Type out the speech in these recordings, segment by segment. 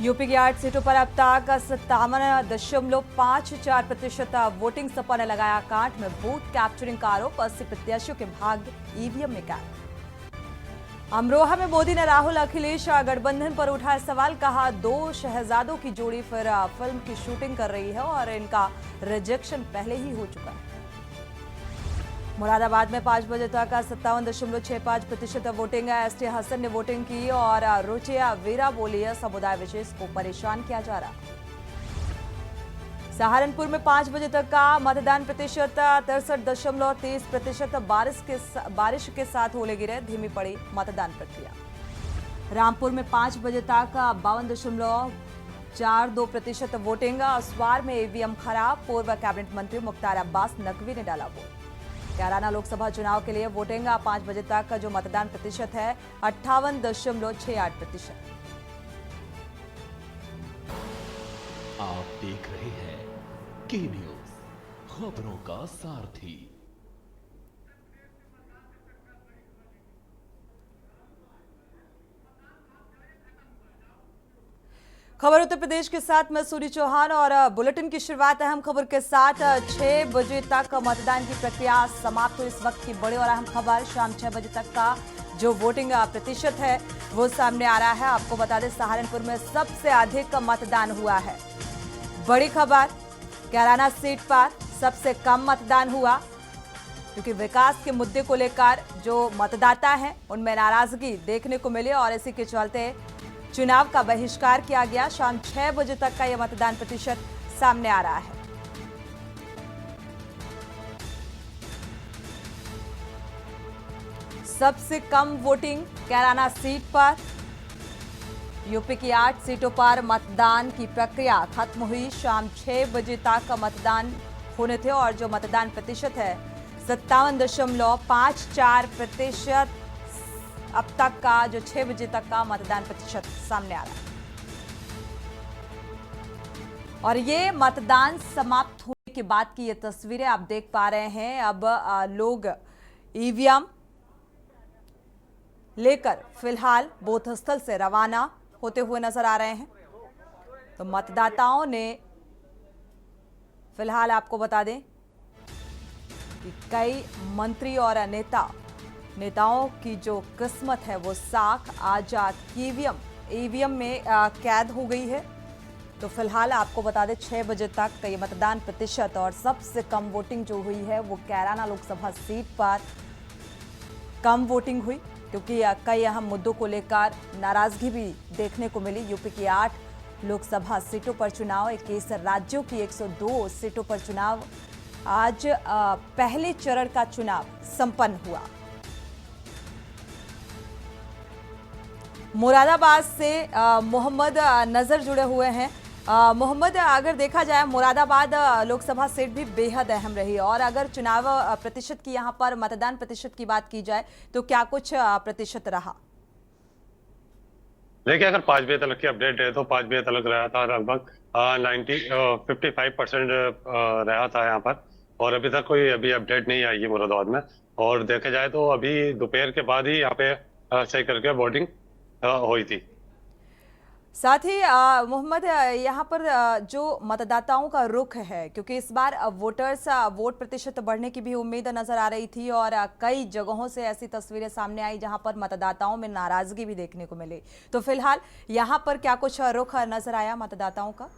UP की 8 सीटों पर अब तक 57.54% वोटिंग सपा ने लगाया काट में बूथ कैप्चरिंग का आरोप। 80 प्रत्याशियों के भाग्य ईवीएम में कैद। अमरोहा में मोदी ने राहुल अखिलेश गठबंधन पर उठाया सवाल। कहा, दो शहजादों की जोड़ी फिर फिल्म की शूटिंग कर रही है और इनका रिजेक्शन पहले ही हो चुका है। मुरादाबाद में 5 बजे तक 57.65% वोटिंग है। एसटी हसन ने वोटिंग की और रुचिया वीरा बोली है, समुदाय विशेष को परेशान किया जा रहा। सहारनपुर में 5 बजे तक का मतदान प्रतिशत 63.23%। बारिश के साथ ओले गिरे, धीमी पड़ी मतदान प्रक्रिया। रामपुर में 5 बजे तक 52.42% वोटिंग। अस्वार में ईवीएम खराब, पूर्व कैबिनेट मंत्री मुख्तार अब्बास नकवी ने डाला वोट। कैराना लोकसभा चुनाव के लिए वोटिंग 5 बजे तक का जो मतदान प्रतिशत है 58.68%। आप देख रहे हैं के न्यूज, खबरों का सारथी। खबर उत्तर प्रदेश के साथ मैं सूरी चौहान और बुलेटिन की शुरुआत अहम खबर के साथ। 6 बजे तक मतदान की प्रक्रिया समाप्त हुई। इस वक्त की बड़ी और अहम खबर, शाम 6 बजे तक का जो वोटिंग प्रतिशत है वो सामने आ रहा है। आपको बता दें, सहारनपुर में सबसे अधिक मतदान हुआ है। बड़ी खबर, कैराना सीट पर सबसे कम मतदान हुआ क्योंकि विकास के मुद्दे को लेकर जो मतदाता हैं उनमें नाराजगी देखने को मिली और इसी के चलते चुनाव का बहिष्कार किया गया। शाम 6 बजे तक का यह मतदान प्रतिशत सामने आ रहा है। सबसे कम वोटिंग कैराना सीट पर। यूपी की 8 सीटों पर मतदान की प्रक्रिया खत्म हुई। शाम 6 बजे तक का मतदान होने थे और जो मतदान प्रतिशत है 57.54%। अब तक का जो 6 बजे तक का मतदान प्रतिशत सामने आ रहा है और ये मतदान समाप्त होने के बाद की ये तस्वीरें आप देख पा रहे हैं। अब लोग ईवीएम लेकर फिलहाल बूथ स्थल से रवाना होते हुए नजर आ रहे हैं। तो मतदाताओं ने फिलहाल आपको बता दें कि कई मंत्री और नेताओं की जो किस्मत है वो साख आज ईवीएम में कैद हो गई है। तो फिलहाल आपको बता दें 6 बजे तक का ये मतदान प्रतिशत और सबसे कम वोटिंग जो हुई है वो कैराना लोकसभा सीट पर कम वोटिंग हुई क्योंकि कई अहम मुद्दों को लेकर नाराजगी भी देखने को मिली। यूपी की 8 लोकसभा सीटों पर चुनाव, 21 राज्यों की 102 सीटों पर चुनाव। आज पहले चरण का चुनाव संपन्न हुआ। मुरादाबाद से मोहम्मद नजर जुड़े हुए हैं। मोहम्मद, अगर देखा जाए मुरादाबाद लोकसभा सीट भी बेहद अहम रही और अगर चुनाव प्रतिशत की यहाँ पर मतदान प्रतिशत की बात की जाए तो क्या कुछ प्रतिशत रहा? देखिए, अगर 5 बजे तक की अपडेट है तो 5 बजे तक रहा था लगभग 55% रहा था यहाँ पर। और अभी तक कोई अपडेट नहीं आई है मुरादाबाद में। और देखा जाए तो अभी दोपहर के बाद ही यहाँ पे सही करके वोटिंग हुई थी। साथ ही मोहम्मद, यहाँ पर जो मतदाताओं का रुख है क्योंकि इस बार वोट प्रतिशत बढ़ने की भी उम्मीद नजर आ रही थी और कई जगहों से ऐसी तस्वीरें सामने आई जहां पर मतदाताओं में नाराजगी भी देखने को मिली। तो फिलहाल यहाँ पर क्या कुछ रुख नजर आया मतदाताओं का?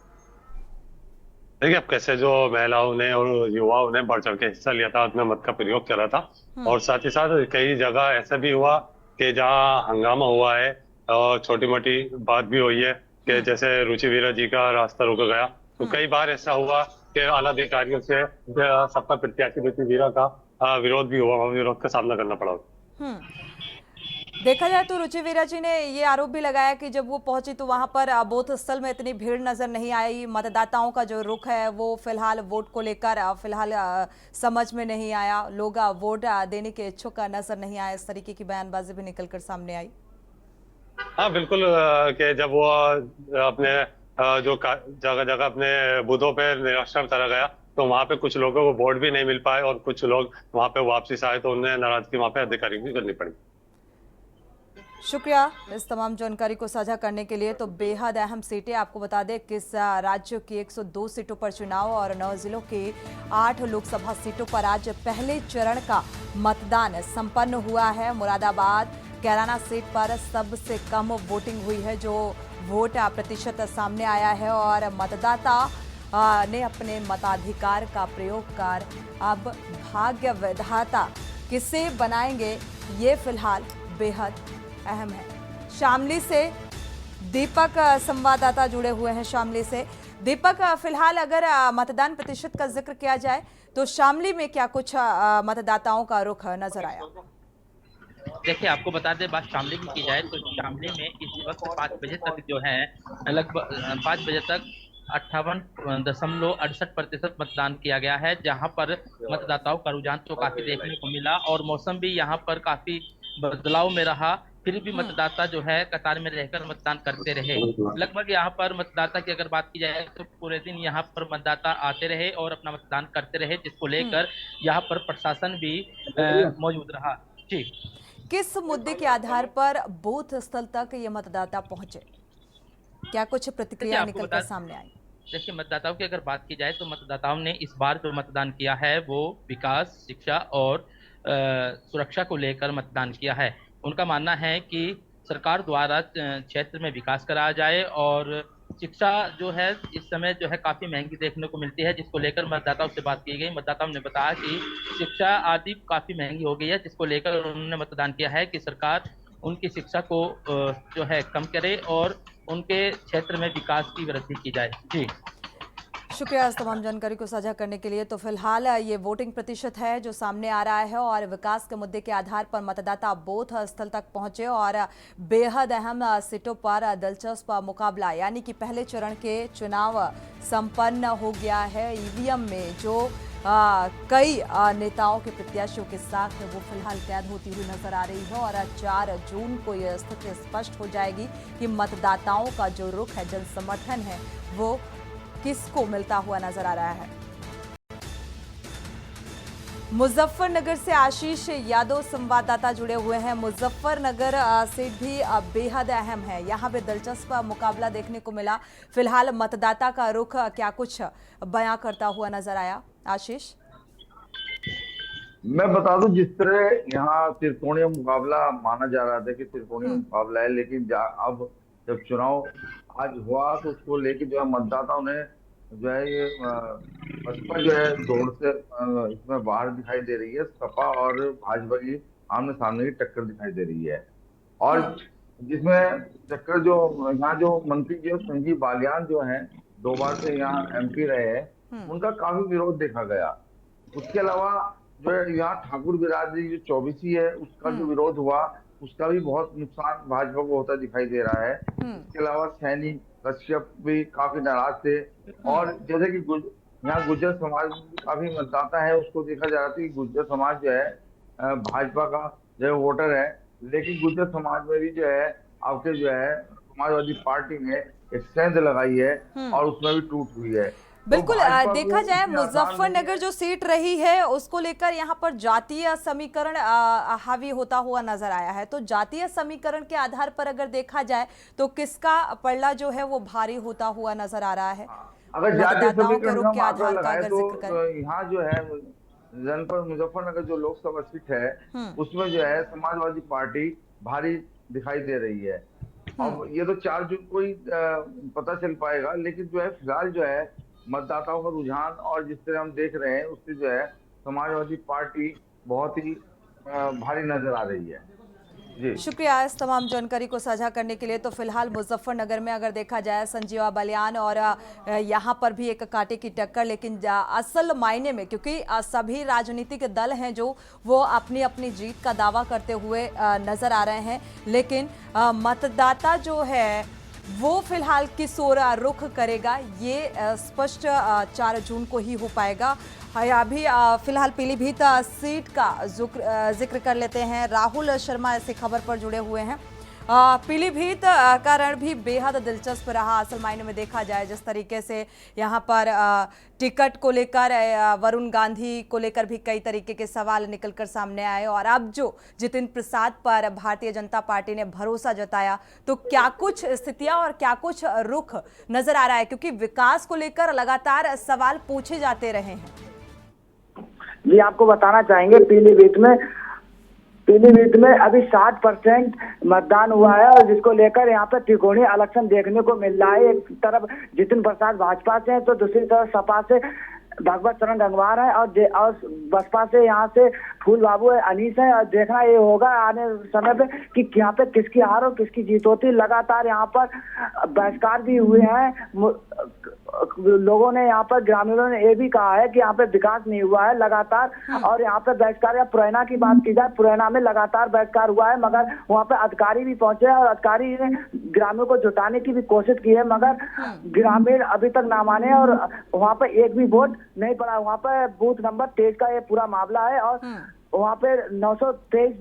देखिए, अब कैसे जो महिलाओं ने और युवाओं ने बढ़ चढ़ के हिस्सा लिया था, उसमें मत का प्रयोग करा था। और साथ ही साथ कई जगह ऐसा भी हुआ कि जहाँ हंगामा हुआ है और छोटी मोटी बात भी हुई है कि जैसे रुचि वीरा जी का रास्ता रोका गया। तो कई बार ऐसा हुआ कि आला अधिकारियों से सबका प्रत्याशी रुचि वीरा का विरोध भी हुआ, विरोध का सामना करना पड़ा। देखा जाए तो रुचि वीरा जी ने ये आरोप भी लगाया कि जब वो पहुंची तो वहां पर बूथ स्थल में इतनी भीड़ नजर नहीं आई। मतदाताओं का जो रुख है वो फिलहाल वोट को लेकर फिलहाल समझ में नहीं आया। लोग वोट देने के इच्छुक नजर नहीं आए। इस तरीके की बयानबाजी भी निकलकर सामने आई। हाँ, बिल्कुल। कि जब वो अपने जो जगह जगह अपने बूथों पे निरीक्षण करा गया तो वहां पे कुछ लोगों को वोट भी नहीं मिल पाए और कुछ लोग वहां पे वापसी से आए तो उन्हें नाराजगी वहां पे अधिकारियों की करनी पड़ी। शुक्रिया इस तमाम जानकारी को साझा करने के लिए। तो बेहद अहम सीटें, आपको बता दें किस राज्य की 102 सीटों पर चुनाव और 9 जिलों की 8 लोकसभा सीटों पर आज पहले चरण का मतदान संपन्न हुआ है। मुरादाबाद कैराना सीट पर सबसे कम वोटिंग हुई है, जो वोट प्रतिशत सामने आया है और मतदाता ने अपने मताधिकार का प्रयोग कर अब भाग्य विधाता किसे बनाएंगे ये फिलहाल बेहद अहम है। शामली से दीपक संवाददाता जुड़े हुए हैं। शामली से दीपक, फिलहाल अगर मतदान प्रतिशत का जिक्र किया जाए तो शामली में क्या कुछ मतदाताओं का रुख नजर आया? देखिए, आपको बता दें, बात शामली की जाए तो शामली में इस वक्त 5 बजे तक जो है लगभग 5 बजे तक 58.68% मतदान किया गया है, जहां पर मतदाताओं का रुझान तो काफी देखने को मिला और मौसम भी यहां पर काफी बदलाव में रहा। फिर भी मतदाता जो है कतार में रहकर मतदान करते रहे। लगभग यहाँ पर मतदाता की अगर बात की जाए तो पूरे दिन यहाँ पर मतदाता आते रहे और अपना मतदान करते रहे, जिसको लेकर यहाँ पर प्रशासन भी मौजूद रहा। जी, किस मुद्दे के आधार पर बूथ स्थल तक ये मतदाता पहुंचे, क्या कुछ प्रतिक्रिया निकलकर सामने आई? देखिए, मतदाताओं की अगर बात की जाए तो मतदाताओं ने इस बार जो मतदान किया है वो विकास, शिक्षा और सुरक्षा को लेकर मतदान किया है। उनका मानना है कि सरकार द्वारा क्षेत्र में विकास कराया जाए और शिक्षा जो है इस समय जो है काफी महंगी देखने को मिलती है, जिसको लेकर मतदाताओं से बात की गई। मतदाताओं ने बताया कि शिक्षा आदि काफी महंगी हो गई है, जिसको लेकर उन्होंने मतदान किया है कि सरकार उनकी शिक्षा को जो है कम करे और उनके क्षेत्र में विकास की वृद्धि की जाए। जी, शुक्रिया इस तमाम जानकारी को साझा करने के लिए। तो फिलहाल ये वोटिंग प्रतिशत है जो सामने आ रहा है और विकास के मुद्दे के आधार पर मतदाता बूथ स्थल तक पहुंचे और बेहद अहम सीटों पर दिलचस्प मुकाबला, यानी कि पहले चरण के चुनाव संपन्न हो गया है। ईवीएम में जो कई नेताओं के प्रत्याशियों के साथ है वो फिलहाल कैद होती हुई नजर आ रही है और 4 जून को यह स्थिति स्पष्ट हो जाएगी कि मतदाताओं का जो रुख है, जन समर्थन है, वो किसको मिलता हुआ नजर आ रहा है। मुजफ्फरनगर से आशीष यादव संवाददाता जुड़े हुए हैं। मुजफ्फरनगर सीट भी बेहद अहम है, यहाँ पे दिलचस्प मुकाबला देखने को मिला। फिलहाल मतदाता का रुख क्या कुछ बयां करता हुआ नजर आया? आशीष, मैं बता दूं, जिस तरह यहाँ त्रिकोणीय मुकाबला माना जा रहा था कि त्रिकोणीय मुकाबला है, लेकिन अब जब चुनाव आज हुआ तो उसको लेके जो है मतदाताओं ने जो है ये बसपा जो है दौड़ से इसमें बाहर दिखाई दे रही है। सपा और भाजपा की आमने सामने की टक्कर दिखाई दे रही है और जिसमें टक्कर जो यहाँ जो मंत्री जो संजीव बालियान जो है 2 बार से यहाँ एमपी रहे हैं, उनका काफी विरोध देखा गया। उसके अलावा जो है यहाँ ठाकुर बिरादरी जो 24 है उसका जो विरोध हुआ, उसका भी बहुत नुकसान भाजपा को होता दिखाई दे रहा है। इसके अलावा सैनी कश्यप भी काफी नाराज थे और जैसे कि यहाँ गुर्जर समाज काफी मतदाता है, उसको देखा जा रहा था कि गुर्जर समाज जो है भाजपा का जो है वोटर है, लेकिन गुर्जर समाज में भी जो है आपके जो है समाजवादी पार्टी ने एक सेंध लगाई है और उसमें भी टूट हुई है। बिल्कुल, देखा जाए मुजफ्फरनगर जो सीट रही है उसको लेकर यहाँ पर जातीय समीकरण हावी होता हुआ नजर आया है। तो जातीय समीकरण के आधार पर अगर देखा जाए तो किसका पलड़ा जो है वो भारी होता हुआ नजर आ रहा है? अगर जातीय समीकरण के आधार का अगर जिक्र करें, यहाँ जो है जनपद मुजफ्फरनगर जो लोकसभा सीट है उसमें जो है समाजवादी पार्टी भारी दिखाई दे रही है। अब ये तो 4 जून को ही पता चल पाएगा, लेकिन जो है फिलहाल जो है मतदाताओं का रुझान और जिस तरह हम देख रहे हैं उससे जो है समाजवादी पार्टी बहुत ही भारी नजर आ रही है। जी, शुक्रिया इस तमाम जानकारी को साझा करने के लिए। तो फिलहाल मुजफ्फरनगर में अगर देखा जाए संजीवा बलियान और यहाँ पर भी एक कांटे की टक्कर, लेकिन असल मायने में क्योंकि सभी राजनीतिक दल हैं जो वो अपनी अपनी जीत का दावा करते हुए नजर आ रहे हैं, लेकिन मतदाता जो है वो फिलहाल किस ओर रुख करेगा ये स्पष्ट 4 जून को ही हो पाएगा। अभी फिलहाल पीलीभीत सीट का जिक्र कर लेते हैं। राहुल शर्मा ऐसी खबर पर जुड़े हुए हैं पीलीभीत का रण भी बेहद दिलचस्प रहा असल मायने में देखा जाए। जिस तरीके से यहाँ पर टिकट को लेकर वरुण गांधी को लेकर भी कई तरीके के सवाल निकलकर सामने आए और अब जो जितिन प्रसाद पर भारतीय जनता पार्टी ने भरोसा जताया तो क्या कुछ स्थितियां और क्या कुछ रुख नजर आ रहा है, क्योंकि विकास को लेकर लगातार सवाल पूछे जाते रहे हैं। जी आपको बताना चाहेंगे पीलीभीत में अभी 60% मतदान हुआ है और जिसको लेकर यहाँ पे त्रिकोणीय इलेक्शन देखने को मिल रहा है। एक तरफ जितिन प्रसाद भाजपा से हैं तो दूसरी तरफ सपा से भगवत शरण गंगवार है और बसपा से यहाँ से फूल बाबू है, अनीस है। और देखना ये होगा आने समय पे कि यहाँ पे किसकी हार और किसकी जीत होती। लगातार यहाँ पर बहिष्कार भी हुए हैं। लोगों ने यहाँ पर ग्रामीणों ने ये भी कहा है कि यहाँ पे विकास नहीं हुआ है लगातार। और यहाँ पे बहिष्कार या पुरैना की बात की जाए, पुरैना में लगातार बहिष्कार हुआ है मगर वहाँ पे अधिकारी भी पहुंचे और अधिकारी ने ग्रामीणों को जुटाने की भी कोशिश की है मगर ग्रामीण अभी तक ना माने और वहाँ पे एक भी वोट नहीं पड़ा। वहाँ पे बूथ नंबर 23 का ये पूरा मामला है और वहाँ पे 923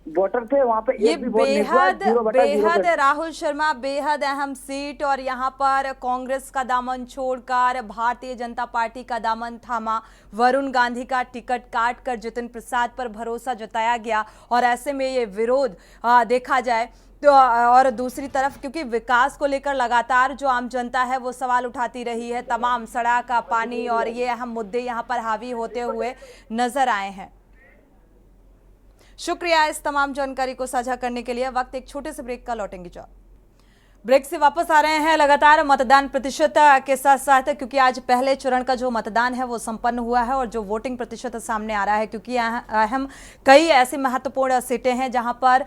वोटर थे, वहाँ पे ये एक भी वोट नहीं हुआ। बेहद राहुल शर्मा बेहद अहम सीट और यहाँ पर कांग्रेस का दामन छोड़कर भारतीय जनता पार्टी का दामन थामा। वरुण गांधी का टिकट काटकर जितिन प्रसाद पर भरोसा जताया गया और ऐसे में ये विरोध देखा जाए तो और दूसरी तरफ क्योंकि विकास को लेकर लगातार जो आम जनता है वो सवाल उठाती रही है, तमाम सड़क पानी और ये अहम मुद्दे यहाँ पर हावी होते हुए नजर आए हैं। शुक्रिया इस तमाम जानकारी को साझा करने के लिए। वक्त एक छोटे से ब्रेक का, लौटेंगे जॉब। ब्रेक से वापस आ रहे हैं। लगातार मतदान प्रतिशत के साथ साथ क्योंकि आज पहले चरण का जो मतदान है वो संपन्न हुआ है और जो वोटिंग प्रतिशत सामने आ रहा है क्योंकि अहम कई ऐसी महत्वपूर्ण सीटें हैं जहां पर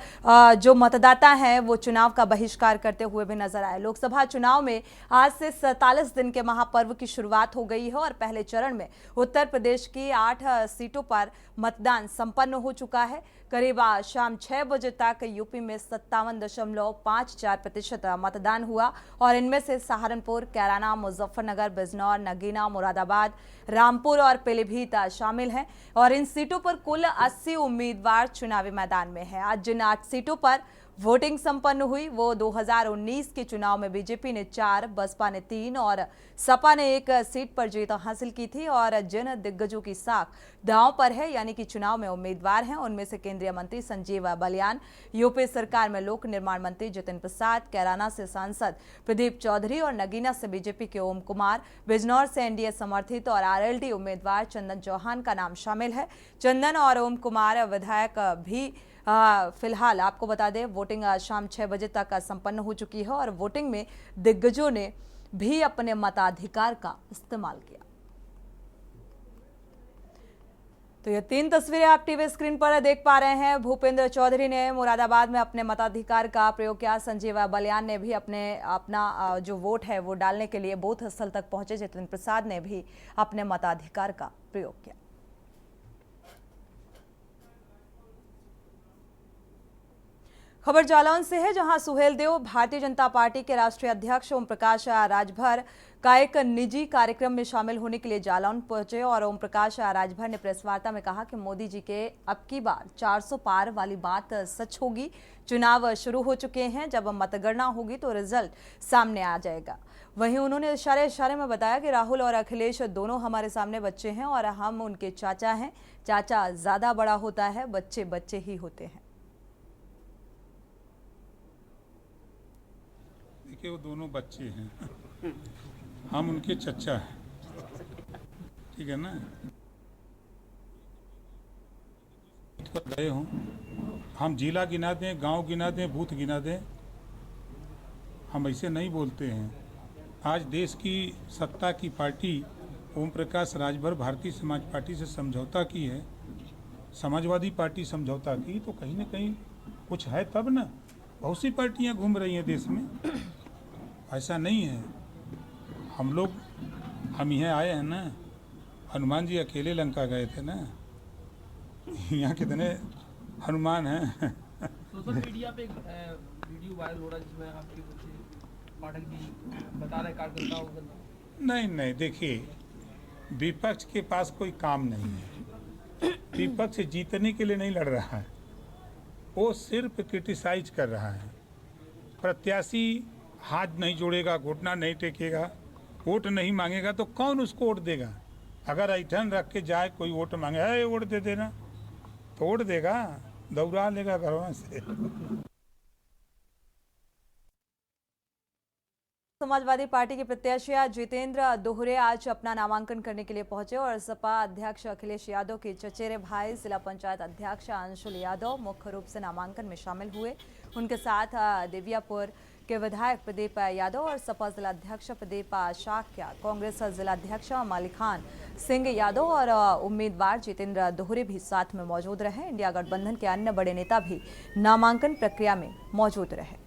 जो मतदाता हैं वो चुनाव का बहिष्कार करते हुए भी नजर आए। लोकसभा चुनाव में आज से 47 दिन के महापर्व की शुरुआत हो गई है और पहले चरण में उत्तर प्रदेश की 8 सीटों पर मतदान संपन्न हो चुका है। करीब शाम 6 बजे तक यूपी में 57.54% मतदान हुआ और इनमें से सहारनपुर, कैराना, मुजफ्फरनगर, बिजनौर, नगीना, मुरादाबाद, रामपुर और पीलीभीत शामिल हैं और इन सीटों पर कुल 80 उम्मीदवार चुनावी मैदान में हैं। आज जिन 8 सीटों पर वोटिंग संपन्न हुई वो 2019 के चुनाव में बीजेपी ने 4, बसपा ने 3 और सपा ने 1 सीट पर जीत हासिल की थी और जिन दिग्गजों की साख दांव पर है यानी कि चुनाव में उम्मीदवार हैं उनमें से केंद्रीय मंत्री संजीव बलियान, यूपी सरकार में लोक निर्माण मंत्री जितिन प्रसाद, कैराना से सांसद प्रदीप चौधरी और नगीना से बीजेपी के ओम कुमार, बिजनौर से एनडीए समर्थित और आरएलडी उम्मीदवार चंदन चौहान का नाम शामिल है। चंदन और ओम कुमार विधायक भी फिलहाल आपको बता दें वोटिंग शाम 6 बजे तक संपन्न हो चुकी है और वोटिंग में दिग्गजों ने भी अपने मताधिकार का इस्तेमाल किया। तो ये 3 तस्वीरें आप टीवी स्क्रीन पर देख पा रहे हैं। भूपेंद्र चौधरी ने मुरादाबाद में अपने मताधिकार का प्रयोग किया। संजीव बलियान ने भी अपना जो वोट है वो डालने के लिए बूथ स्थल तक पहुंचे। जितिन प्रसाद ने भी अपने मताधिकार का प्रयोग किया। खबर जालौन से है जहां सुहेलदेव भारतीय जनता पार्टी के राष्ट्रीय अध्यक्ष ओम प्रकाश राजभर का एक निजी कार्यक्रम में शामिल होने के लिए जालौन पहुंचे और ओम प्रकाश राजभर ने प्रेस वार्ता में कहा कि मोदी जी के अब की बार 400 पार वाली बात सच होगी। चुनाव शुरू हो चुके हैं, जब मतगणना होगी तो रिजल्ट सामने आ जाएगा। वहीं उन्होंने इशारे में बताया कि राहुल और अखिलेश दोनों हमारे सामने बच्चे हैं और हम उनके चाचा हैं। चाचा ज्यादा बड़ा होता है, बच्चे बच्चे ही होते हैं। देखिए वो दोनों बच्चे हैं, हम उनके चचा हैं, ठीक है ना। गए हों, हम जिला गिना दें, गांव गिना दें, बूथ गिना दें, हम ऐसे नहीं बोलते हैं। आज देश की सत्ता की पार्टी ओम प्रकाश राजभर भारतीय समाज पार्टी से समझौता की है, समाजवादी पार्टी समझौता की, तो कहीं ना कहीं कुछ है तब ना। बहुत सी पार्टियां घूम रही हैं देश में, ऐसा नहीं है। हम यहाँ आए हैं ना, हनुमान जी अकेले लंका गए थे ना, यहाँ कितने हनुमान हैं। सोशल मीडिया पे एक वीडियो वायरल हो रहा है जिसमें आपके पाठक जी बता रहे कार्यकर्ताओं को। नहीं, देखिए विपक्ष के पास कोई काम नहीं है। विपक्ष जीतने के लिए नहीं लड़ रहा है, वो सिर्फ क्रिटिसाइज कर रहा है। प्रत्याशी हाथ नहीं जोड़ेगा, घुटना नहीं टेकेगा, वोट नहीं मांगेगा तो कौन उसको वोट देगा? अगर ऐठन रख के जाए कोई वोट मांगे, है वोट दे देना, तो वोट देगा, दौड़ा लेगा घरवा से। समाजवादी पार्टी के प्रत्याशी जितेंद्र दोहरे आज अपना नामांकन करने के लिए पहुंचे और सपा अध्यक्ष अखिलेश यादव के चचेरे भाई जिला पंचायत अध्यक्ष अंशुल यादव मुख्य रूप से नामांकन में शामिल हुए। उनके साथ देवियापुर के विधायक प्रदीप यादव और सपा जिला अध्यक्ष प्रदीप शाक्या, कांग्रेस जिला अध्यक्ष मलिखान सिंह यादव और उम्मीदवार जितेंद्र दोहरे भी साथ में मौजूद रहे। इंडिया गठबंधन के अन्य बड़े नेता भी नामांकन प्रक्रिया में मौजूद रहे।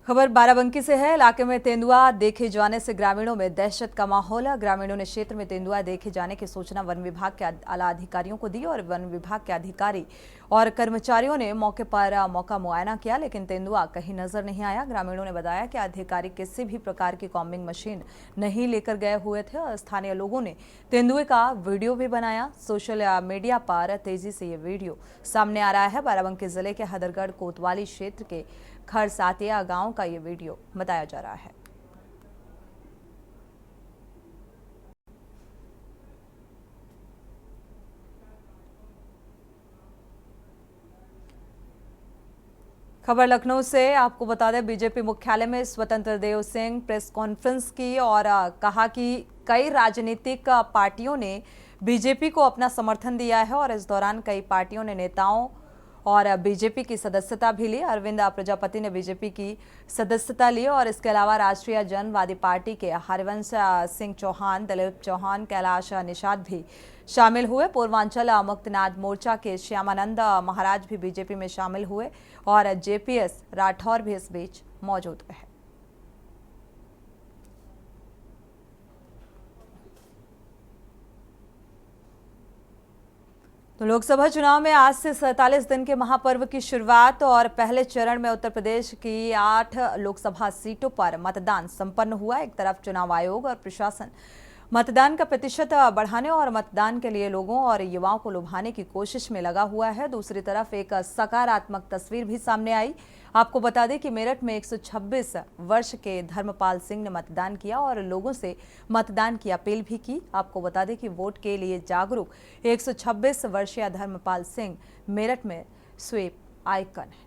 खबर बाराबंकी से है। इलाके में तेंदुआ देखे जाने से ग्रामीणों में दहशत का माहौल है। ग्रामीणों ने क्षेत्र में तेंदुआ देखे जाने की सूचना वन विभाग के आला अधिकारियों को दी और वन विभाग के अधिकारी और कर्मचारियों ने मौके पर मौका मुआयना किया, लेकिन तेंदुआ कहीं नजर नहीं आया। ग्रामीणों ने बताया कि अधिकारी किसी भी प्रकार की कॉम्बिंग मशीन नहीं लेकर गए हुए थे और स्थानीय लोगों ने तेंदुए का वीडियो भी बनाया। सोशल मीडिया पर तेजी से ये वीडियो सामने आ रहा है। बाराबंकी जिले के हदरगढ़ कोतवाली क्षेत्र के खरसातिया गांव का ये वीडियो बताया जा रहा है। खबर लखनऊ से आपको बता दें, बीजेपी मुख्यालय में स्वतंत्र देव सिंह प्रेस कॉन्फ्रेंस की और कहा कि कई राजनीतिक पार्टियों ने बीजेपी को अपना समर्थन दिया है और इस दौरान कई पार्टियों ने नेताओं और बीजेपी की सदस्यता भी ली। अरविंद प्रजापति ने बीजेपी की सदस्यता ली और इसके अलावा राष्ट्रीय जनवादी पार्टी के हरिवंश सिंह चौहान, दिलीप चौहान, कैलाश निषाद भी शामिल हुए। पूर्वांचल मुक्तिनाथ मोर्चा के श्यामानंद महाराज भी बीजेपी में शामिल हुए और जेपीएस राठौर भी इस बीच मौजूद रहे। तो लोकसभा चुनाव में आज से 47 दिन के महापर्व की शुरुआत और पहले चरण में उत्तर प्रदेश की 8 लोकसभा सीटों पर मतदान संपन्न हुआ। एक तरफ चुनाव आयोग और प्रशासन मतदान का प्रतिशत बढ़ाने और मतदान के लिए लोगों और युवाओं को लुभाने की कोशिश में लगा हुआ है। दूसरी तरफ एक सकारात्मक तस्वीर भी सामने आई। आपको बता दें कि मेरठ में 126 वर्ष के धर्मपाल सिंह ने मतदान किया और लोगों से मतदान की अपील भी की। आपको बता दें कि वोट के लिए जागरूक 126 वर्षीय धर्मपाल सिंह मेरठ में स्वीप आइकन है।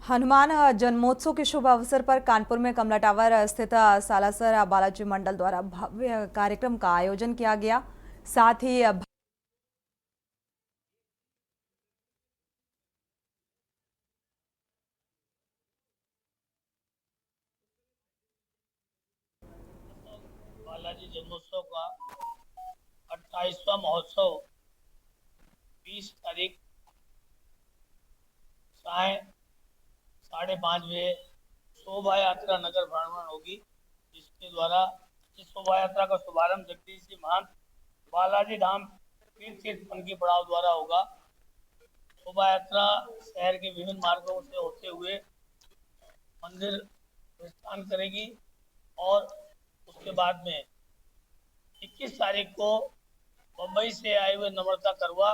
हनुमान जन्मोत्सव के शुभ अवसर पर कानपुर में कमला टावर स्थित सालासर बालाजी मंडल द्वारा भव्य कार्यक्रम का आयोजन किया गया। साथ ही बालाजी जन्मोत्सव का 28वां महोत्सव 20 तारीख साय 5:30 बजे शोभा यात्रा नगर भ्रमण होगी, जिसके द्वारा इस शोभा यात्रा का शुभारंभ जगदीश जी महंत बालाजी धाम तीर्थ पंकी पड़ाव द्वारा होगा। शोभा यात्रा शहर के विभिन्न मार्गों से होते हुए मंदिर प्रस्थान करेगी और उसके बाद में 21 तारीख को मुंबई से आए हुए नम्रता करवा,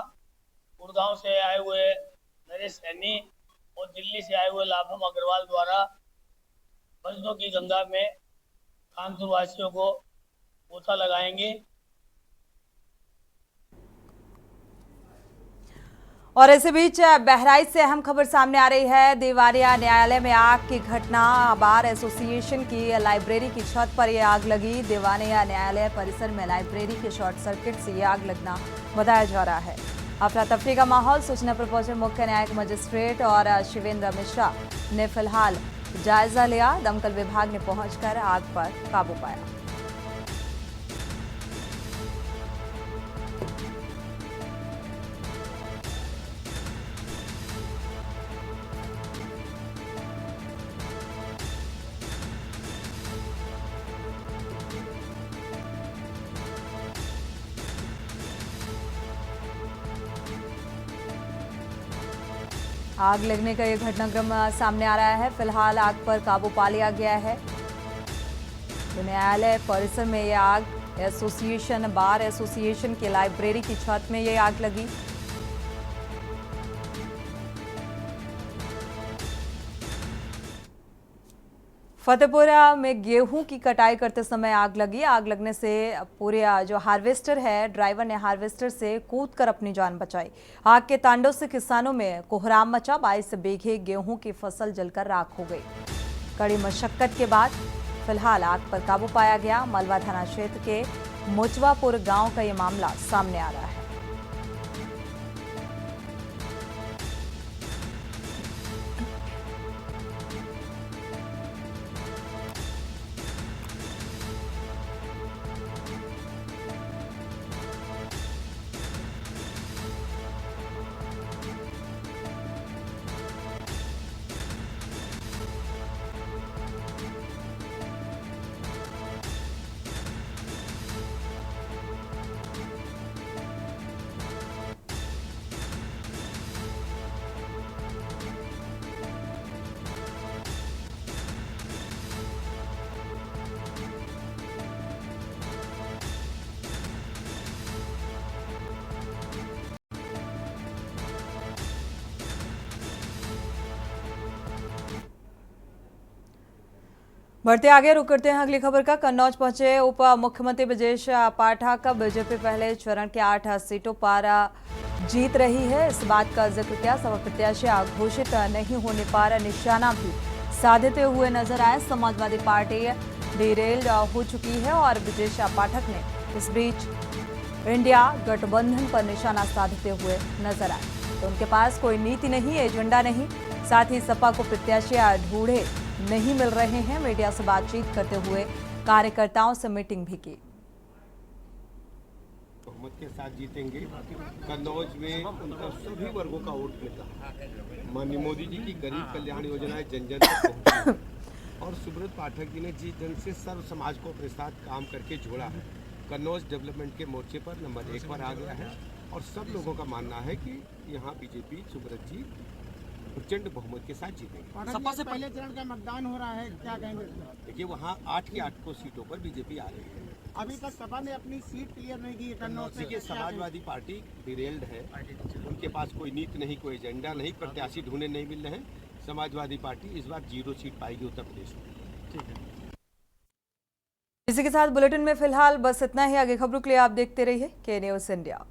गुड़गांव से आए हुए नरेश सैनी और दिल्ली से आए हुए लाभम अग्रवाल द्वारा भजनों की गंगा में कानपुर वासियों को पोथा लगाएंगे। और इसी बीच बहराइच से अहम खबर सामने आ रही है। देवारिया न्यायालय में आग की घटना। बार एसोसिएशन की लाइब्रेरी की छत पर यह आग लगी। देवानिया न्यायालय परिसर में लाइब्रेरी के शॉर्ट सर्किट से यह आग लगना बताया जा रहा है। अफरा तफरी का माहौल। सूचना पर पहुंचे मुख्य न्यायिक मजिस्ट्रेट और शिवेंद्र मिश्रा ने फिलहाल जायजा लिया। दमकल विभाग ने पहुंचकर आग पर काबू पाया। आग लगने का ये घटनाक्रम सामने आ रहा है। फिलहाल आग पर काबू पा लिया गया है। तो न्यायालय परिसर में ये आग बार एसोसिएशन की लाइब्रेरी की छत में ये आग लगी। फतेहपुरा में गेहूं की कटाई करते समय आग लगी। आग लगने से पूरे जो हार्वेस्टर है, ड्राइवर ने हार्वेस्टर से कूदकर अपनी जान बचाई। आग के तांडव से किसानों में कोहराम मचा। 22 बीघे गेहूं की फसल जलकर राख हो गई। कड़ी मशक्कत के बाद फिलहाल आग पर काबू पाया गया। मलवा थाना क्षेत्र के मुचवापुर गांव का ये मामला सामने आ रहा है। बढ़ते आगे रुक करते हैं अगली खबर का। कन्नौज पहुंचे उप मुख्यमंत्री ब्रजेश पाठक। बीजेपी पहले चरण के 8 सीटों पर जीत रही है, इस बात का जिक्र किया। सभा प्रत्याशी घोषित नहीं होने पर निशाना भी साधते हुए नजर आए। समाजवादी पार्टी डिरेल्ड हो चुकी है और ब्रजेश पाठक ने इस बीच इंडिया गठबंधन पर निशाना साधते हुए नजर आए। तो उनके पास कोई नीति नहीं, एजेंडा नहीं, साथ ही सपा को प्रत्याशी ढूंढे नहीं मिल रहे हैं। मीडिया से बातचीत करते हुए कार्यकर्ताओं से मीटिंग भी की। बहुमत के साथ जीतेंगे। कन्नौज में उनका सभी वर्गों का वोट मिला। माननीय मोदी जी की गरीब कल्याण योजनाएं जन जन तक पहुंची और सुब्रत पाठक जी ने जिस ढंग से सर्व समाज को अपने साथ काम करके जोड़ा है, कन्नौज डेवलपमेंट के मोर्चे पर नंबर 1 पर आ गया है। और सब लोगों का मानना है कि यहाँ बीजेपी सुब्रत जी प्रचंड बहुमत के साथ जीतेंगे। सपा से पहले चरण का मतदान हो रहा है, क्या कहेंगे? देखिए, वहाँ 8 की 8 को सीटों पर बीजेपी आ रही है। अभी तक सपा ने अपनी सीट क्लियर नहीं की है कन्नौज से। देखिए, समाजवादी पार्टी डिरेल्ड है, उनके पास कोई नीति नहीं, कोई एजेंडा नहीं, प्रत्याशी ढूंढे नहीं मिल रहे हैं। समाजवादी पार्टी इस बार 0 सीट पाएगी उत्तर प्रदेश में। ठीक है। इसी के साथ बुलेटिन में फिलहाल बस इतना ही। आगे खबरों के लिए आप देखते रहिए के न्यूज़ इंडिया।